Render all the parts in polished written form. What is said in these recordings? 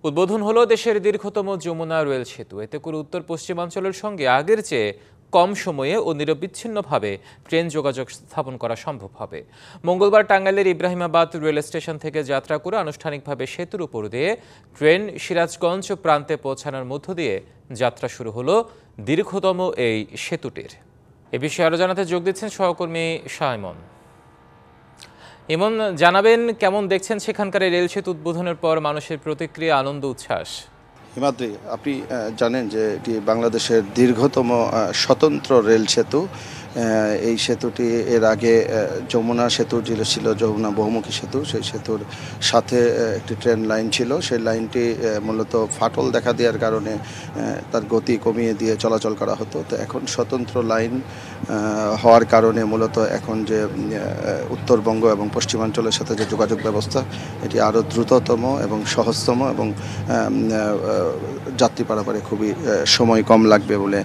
উদ্বোধন হলো দেশের দীর্ঘতম যমুনা রেল সেতু। এতে করে উত্তর পশ্চিমাঞ্চলের সঙ্গে আগের চেয়ে কম সময়ে ও নিরবিচ্ছিন্নভাবে ট্রেন যোগাযোগ স্থাপন করা সম্ভব হবে। মঙ্গলবার টাঙ্গাইলের ইব্রাহিমাবাদ রেল স্টেশন থেকে যাত্রা করে আনুষ্ঠানিকভাবে সেতুর উপর দিয়ে ট্রেন সিরাজগঞ্জ প্রান্তে পৌঁছানোর মধ্য দিয়ে যাত্রা শুরু হলো দীর্ঘতম এই সেতুটির। এ বিষয়ে আরও জানাতে যোগ দিচ্ছেন সহকর্মী সাইমন। ইমন, জানাবেন কেমন দেখছেন সেখানকার রেল সেতু উদ্বোধনের পর মানুষের প্রতিক্রিয়া, আনন্দ, উচ্ছ্বাস? হিমাদ্রি, আপনি জানেন যে এটি বাংলাদেশের দীর্ঘতম স্বতন্ত্র রেল সেতু। এই সেতুটি এর আগে যমুনা সেতু ছিল, যমুনা বহুমুখী সেতু। সেই সেতুর সাথে একটি ট্রেন লাইন ছিল। সেই লাইনটি মূলত ফাটল দেখা দেওয়ার কারণে তার গতি কমিয়ে দিয়ে চলাচল করা হতো। তো এখন স্বতন্ত্র লাইন হওয়ার কারণে মূলত এখন যে উত্তরবঙ্গ এবং পশ্চিমাঞ্চলের সাথে যে যোগাযোগ ব্যবস্থা, এটি আরও দ্রুততম এবং সহজতম এবং যাত্রী পারাপারে খুবই সময় কম লাগবে বলে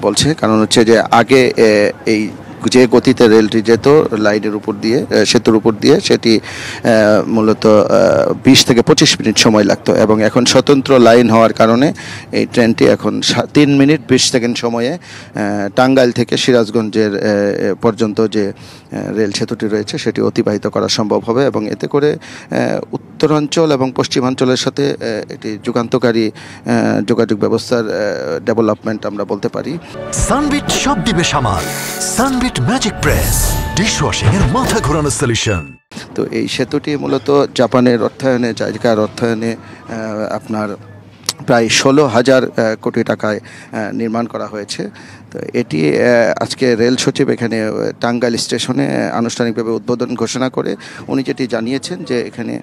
বলছে। কারণ হচ্ছে যে আগে এই যে গতিতে রেলটি যেত লাইনের উপর দিয়ে, সেতুর উপর দিয়ে, সেটি মূলত 20 থেকে 25 মিনিট সময় লাগতো, এবং এখন স্বতন্ত্র লাইন হওয়ার কারণে এই ট্রেনটি এখন 3 মিনিট 20 সেকেন্ড সময়ে টাঙ্গাইল থেকে সিরাজগঞ্জের পর্যন্ত যে রেল সেতুটি রয়েছে সেটি অতিবাহিত করা সম্ভব হবে। এবং এতে করে উত্তরাঞ্চল এবং পশ্চিমাঞ্চলের সাথে এটি যুগান্তকারী যোগাযোগ ব্যবস্থার ডেভেলপমেন্ট আমরা বলতে পারি। সানবিট সব দিবে সামাল। সানবিট ম্যাজিক প্রেস ডিশওয়াশিং এর মাথা ঘোরানো সলিউশন। তো এই সেতুটি মূলত জাপানের অর্থায়নে, জায়গার অর্থায়নে আপনার প্রায় 16,000 কোটি টাকায় নির্মাণ করা হয়েছে। তো এটি আজকে রেল সচিব এখানে টাঙ্গাইল স্টেশনে আনুষ্ঠানিকভাবে উদ্বোধন ঘোষণা করে উনি যেটি জানিয়েছেন যে এখানে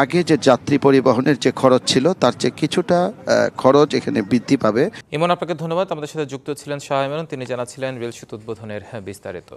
আগে যে যাত্রী পরিবহনের যে খরচ ছিল তার চেয়ে কিছুটা খরচ এখানে বৃদ্ধি পাবে। ইমন, আপনাকে ধন্যবাদ। আমাদের সাথে যুক্ত ছিলেন সাইমন, তিনি জানাচ্ছিলেন রেল সেতু উদ্বোধনের বিস্তারিত।